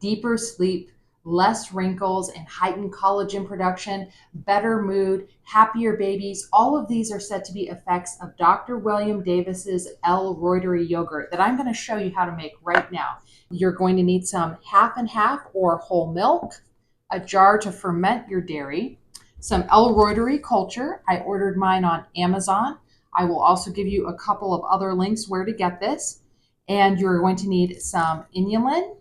deeper sleep, less wrinkles and heightened collagen production, better mood, happier babies. All of these are said to be effects of Dr. William Davis's L Reuteri yogurt that I'm going to show you how to make right now. You're going to need some half and half or whole milk, a jar to ferment your dairy, some L Reuteri culture. I ordered mine on Amazon. I will also give you a couple of other links where to get this. And you're going to need some inulin,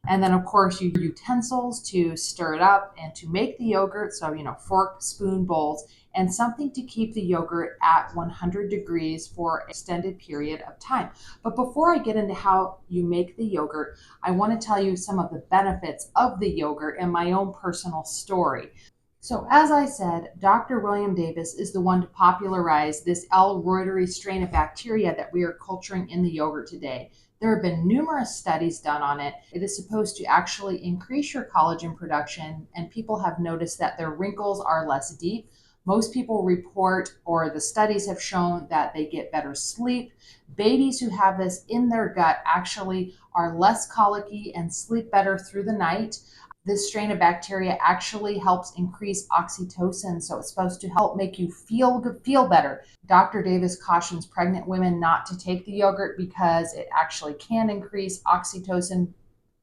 and then, of course, your utensils to stir it up and to make the yogurt. So, fork, spoon, bowls, and something to keep the yogurt at 100 degrees for an extended period of time. But before I get into how you make the yogurt, I want to tell you some of the benefits of the yogurt and my own personal story. So, as I said, Dr. William Davis is the one to popularize this L. reuteri strain of bacteria that we are culturing in the yogurt today. There have been numerous studies done on it. It is supposed to actually increase your collagen production, and people have noticed that their wrinkles are less deep. Most people report, or the studies have shown, that they get better sleep. Babies who have this in their gut actually are less colicky and sleep better through the night. This strain of bacteria actually helps increase oxytocin, so it's supposed to help make you feel better. Dr. Davis cautions pregnant women not to take the yogurt because it actually can increase oxytocin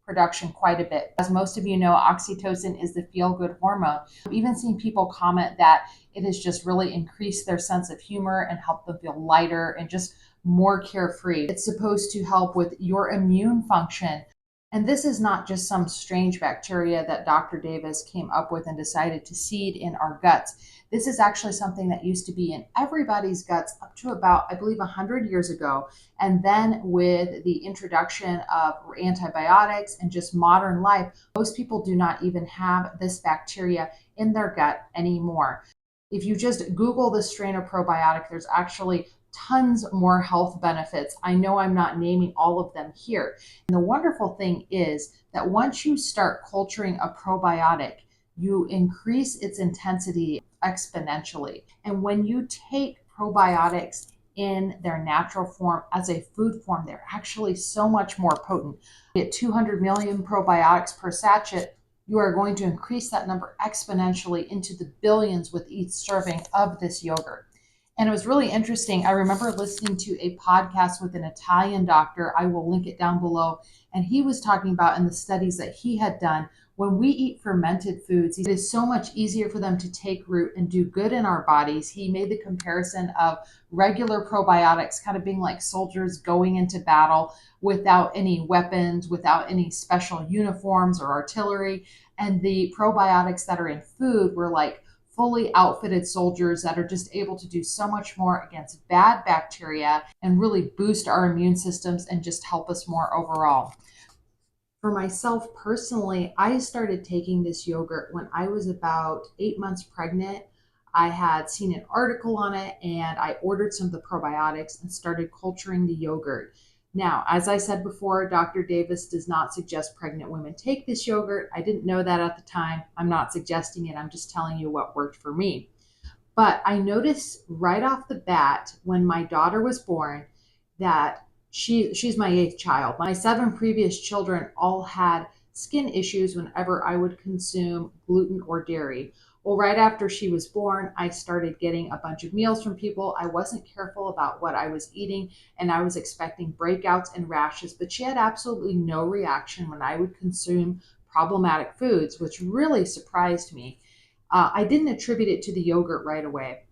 production quite a bit. As most of you know, oxytocin is the feel-good hormone. I've even seen people comment that it has just really increased their sense of humor and helped them feel lighter and just more carefree. It's supposed to help with your immune function. And this is not just some strange bacteria that Dr. Davis came up with and decided to seed in our guts. This is actually something that used to be in everybody's guts up to about, I believe, 100 years ago. And then with the introduction of antibiotics and just modern life, most people do not even have this bacteria in their gut anymore. If you just Google the strain of probiotic, there's actually tons more health benefits. I know I'm not naming all of them here. And the wonderful thing is that once you start culturing a probiotic, you increase its intensity exponentially. And when you take probiotics in their natural form as a food form, they're actually so much more potent. You get 200 million probiotics per sachet. You are going to increase that number exponentially into the billions with each serving of this yogurt. And it was really interesting. I remember listening to a podcast with an Italian doctor. I will link it down below. And he was talking about in the studies that he had done, when we eat fermented foods, it is so much easier for them to take root and do good in our bodies. He made the comparison of regular probiotics kind of being like soldiers going into battle without any weapons, without any special uniforms or artillery. And the probiotics that are in food were like fully outfitted soldiers that are just able to do so much more against bad bacteria and really boost our immune systems and just help us more overall. For myself personally, I started taking this yogurt when I was about 8 months pregnant. I had seen an article on it and I ordered some of the probiotics and started culturing the yogurt. Now, as I said before, Dr. Davis does not suggest pregnant women take this yogurt. I didn't know that at the time. I'm not suggesting it. I'm just telling you what worked for me. But I noticed right off the bat when my daughter was born that she's my 8th child. My 7 previous children all had skin issues whenever I would consume gluten or dairy. Well, right after she was born, I started getting a bunch of meals from people. I wasn't careful about what I was eating, and I was expecting breakouts and rashes, but she had absolutely no reaction when I would consume problematic foods, which really surprised me. I didn't attribute it to the yogurt right away.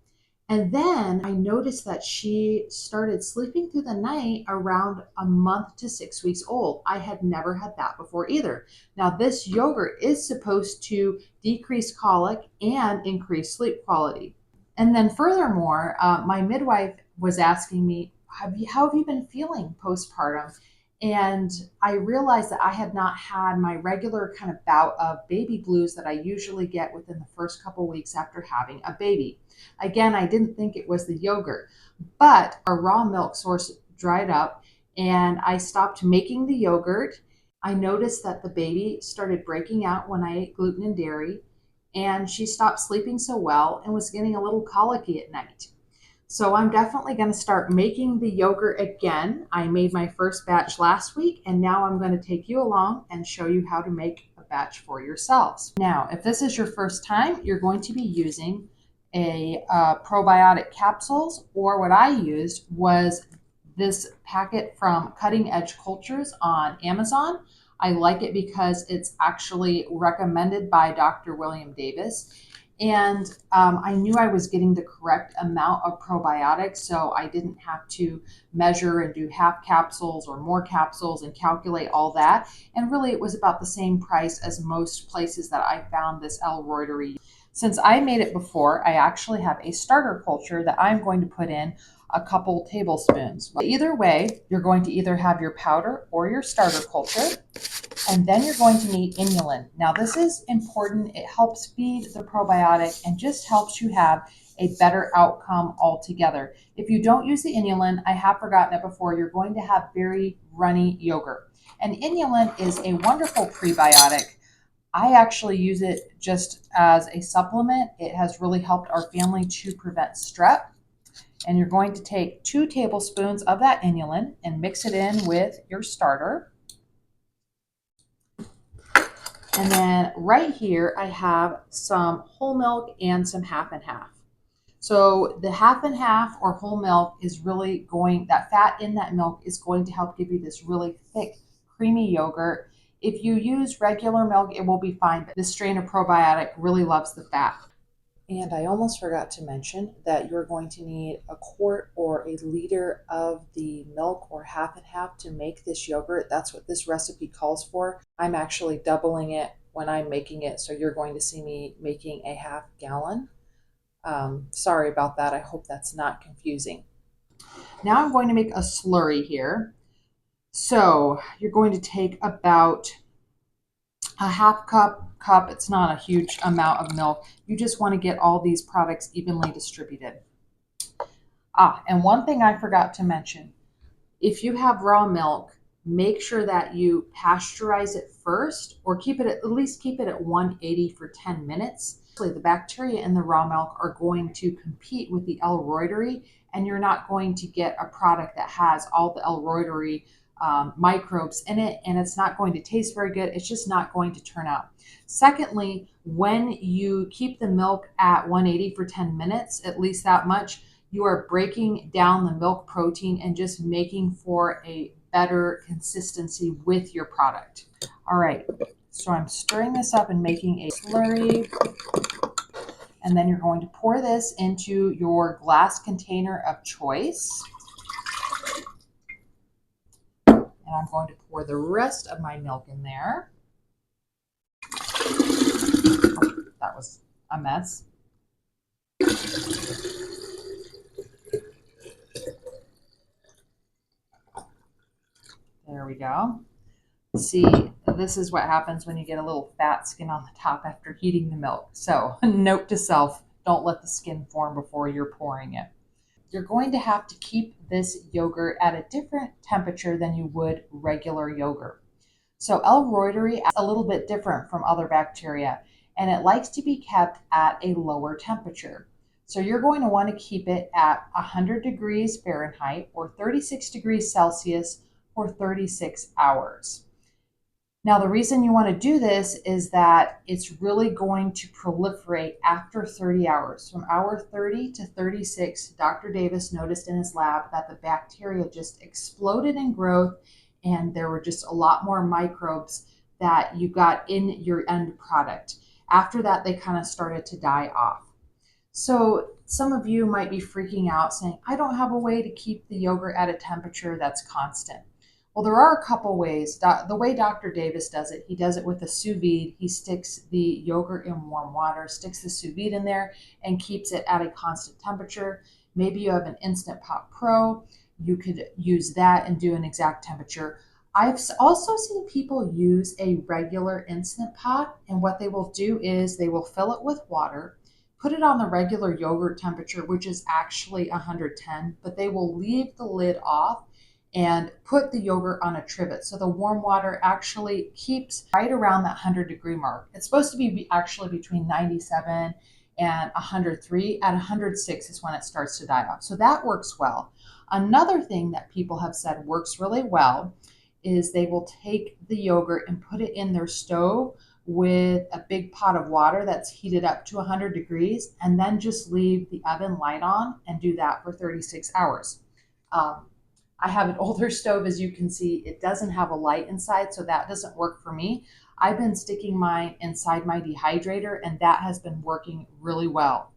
And then I noticed that she started sleeping through the night around a month to 6 weeks old. I had never had that before either. Now, this yogurt is supposed to decrease colic and increase sleep quality. And then furthermore, my midwife was asking me, how have you been feeling postpartum? And I realized that I had not had my regular kind of bout of baby blues that I usually get within the first couple weeks after having a baby. Again, I didn't think it was the yogurt, but our raw milk source dried up and I stopped making the yogurt. I noticed that the baby started breaking out when I ate gluten and dairy, and she stopped sleeping so well and was getting a little colicky at night. So I'm definitely going to start making the yogurt again. I made my first batch last week, and now I'm going to take you along and show you how to make a batch for yourselves. Now, if this is your first time, you're going to be using a probiotic capsules, or what I used was this packet from Cutting Edge Cultures on Amazon. I like it because it's actually recommended by Dr. William Davis. And I knew I was getting the correct amount of probiotics, so I didn't have to measure and do half capsules or more capsules and calculate all that. And really, it was about the same price as most places that I found this L Reuteri. Since I made it before, I actually have a starter culture that I'm going to put in a couple tablespoons. Either way, you're going to either have your powder or your starter culture. And then you're going to need inulin. Now, this is important. It helps feed the probiotic and just helps you have a better outcome altogether. If you don't use the inulin, I have forgotten it before, you're going to have very runny yogurt. And inulin is a wonderful prebiotic. I actually use it just as a supplement. It has really helped our family to prevent strep. And you're going to take 2 tablespoons of that inulin and mix it in with your starter. And then right here, I have some whole milk and some half and half. So the half and half or whole milk is really that fat in that milk is going to help give you this really thick, creamy yogurt. If you use regular milk, it will be fine, but this strain of probiotic really loves the fat. And I almost forgot to mention that you're going to need a quart or a liter of the milk or half and half to make this yogurt. That's what this recipe calls for. I'm actually doubling it when I'm making it, so you're going to see me making a half gallon. Sorry about that. I hope that's not confusing. Now I'm going to make a slurry here. So you're going to take about a half cup. It's not a huge amount of milk. You just want to get all these products evenly distributed. And one thing I forgot to mention, if you have raw milk, make sure that you pasteurize it first, or at least keep it at 180 for 10 minutes. The bacteria in the raw milk are going to compete with the L Reuteri, and you're not going to get a product that has all the L Reuteri microbes in it, and it's not going to taste very good. It's just not going to turn out. Secondly, when you keep the milk at 180 for 10 minutes, at least that much, you are breaking down the milk protein and just making for a better consistency with your product. All right, so I'm stirring this up and making a slurry. And then you're going to pour this into your glass container of choice. And I'm going to pour the rest of my milk in there. Oh, that was a mess. There we go. See, this is what happens when you get a little fat skin on the top after heating the milk. So note to self, don't let the skin form before you're pouring it. You're going to have to keep this yogurt at a different temperature than you would regular yogurt. So L. Reuteri is a little bit different from other bacteria, and it likes to be kept at a lower temperature. So you're going to want to keep it at 100 degrees Fahrenheit or 36 degrees Celsius for 36 hours. Now, the reason you want to do this is that it's really going to proliferate after 30 hours. From hour 30 to 36, Dr. Davis noticed in his lab that the bacteria just exploded in growth, and there were just a lot more microbes that you got in your end product. After that, they kind of started to die off. So some of you might be freaking out saying, I don't have a way to keep the yogurt at a temperature that's constant. Well, there are a couple ways. The way Dr. Davis does it, he does it with a sous vide. He sticks the yogurt in warm water, sticks the sous vide in there, and keeps it at a constant temperature. Maybe you have an Instant Pot Pro. You could use that and do an exact temperature. I've also seen people use a regular Instant Pot, and what they will do is they will fill it with water, put it on the regular yogurt temperature, which is actually 110, but they will leave the lid off and put the yogurt on a trivet. So the warm water actually keeps right around that 100-degree mark. It's supposed to be actually between 97 and 103. At 106 is when it starts to die off. So that works well. Another thing that people have said works really well is they will take the yogurt and put it in their stove with a big pot of water that's heated up to 100 degrees, and then just leave the oven light on and do that for 36 hours. Um, I have an older stove, as you can see. It doesn't have a light inside, so that doesn't work for me. I've been sticking mine inside my dehydrator, and that has been working really well.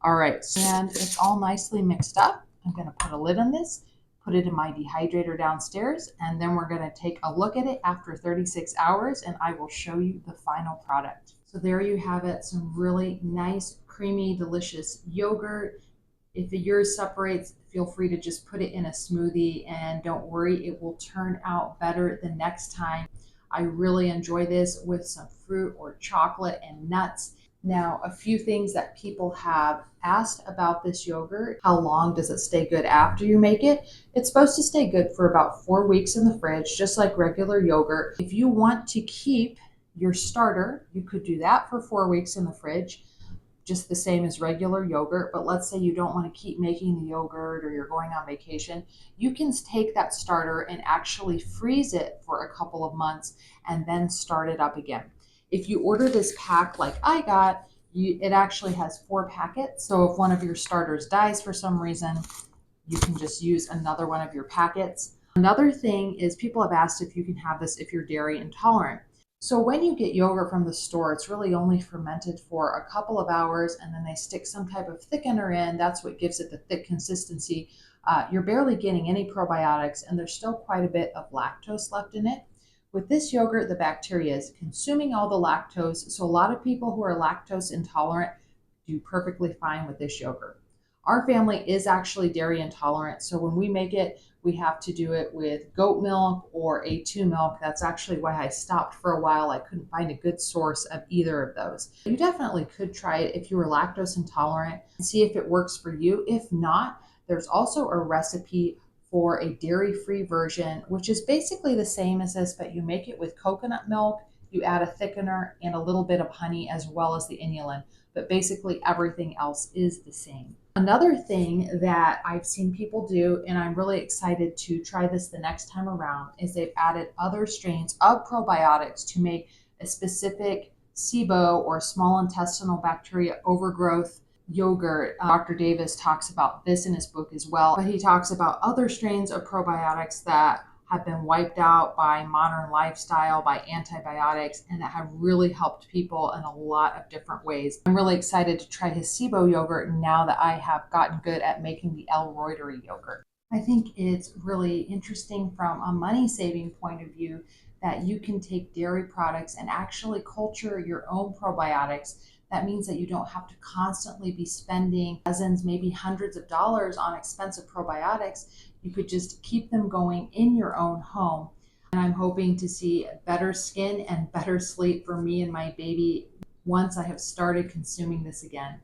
All right, and it's all nicely mixed up. I'm going to put a lid on this, put it in my dehydrator downstairs, and then we're going to take a look at it after 36 hours, and I will show you the final product. So there you have it, some really nice, creamy, delicious yogurt. If yours separates, feel free to just put it in a smoothie, and don't worry, it will turn out better the next time. I really enjoy this with some fruit or chocolate and nuts. Now, a few things that people have asked about this yogurt. How long does it stay good after you make it? It's supposed to stay good for about 4 weeks in the fridge, just like regular yogurt. If you want to keep your starter, you could do that for 4 weeks in the fridge, just the same as regular yogurt. But let's say you don't want to keep making the yogurt or you're going on vacation, you can take that starter and actually freeze it for a couple of months and then start it up again. If you order this pack like I got, it actually has 4 packets. So if one of your starters dies for some reason, you can just use another one of your packets. Another thing is people have asked if you can have this if you're dairy intolerant. So when you get yogurt from the store, it's really only fermented for a couple of hours, and then they stick some type of thickener in. That's what gives it the thick consistency. You're barely getting any probiotics, and there's still quite a bit of lactose left in it. With this yogurt, the bacteria is consuming all the lactose, so a lot of people who are lactose intolerant do perfectly fine with this yogurt. Our family is actually dairy intolerant, so when we make it, we have to do it with goat milk or A2 milk. That's actually why I stopped for a while. I couldn't find a good source of either of those. You definitely could try it if you were lactose intolerant and see if it works for you. If not, there's also a recipe for a dairy-free version, which is basically the same as this, but you make it with coconut milk, you add a thickener and a little bit of honey as well as the inulin, but basically everything else is the same. Another thing that I've seen people do, and I'm really excited to try this the next time around, is they've added other strains of probiotics to make a specific SIBO or small intestinal bacteria overgrowth yogurt. Dr. Davis talks about this in his book as well, but he talks about other strains of probiotics that have been wiped out by modern lifestyle, by antibiotics, and that have really helped people in a lot of different ways. I'm really excited to try his SIBO yogurt now that I have gotten good at making the L Reuteri yogurt. I think it's really interesting from a money saving point of view that you can take dairy products and actually culture your own probiotics. That means that you don't have to constantly be spending dozens, maybe hundreds of dollars on expensive probiotics. You could just keep them going in your own home. And I'm hoping to see better skin and better sleep for me and my baby once I have started consuming this again.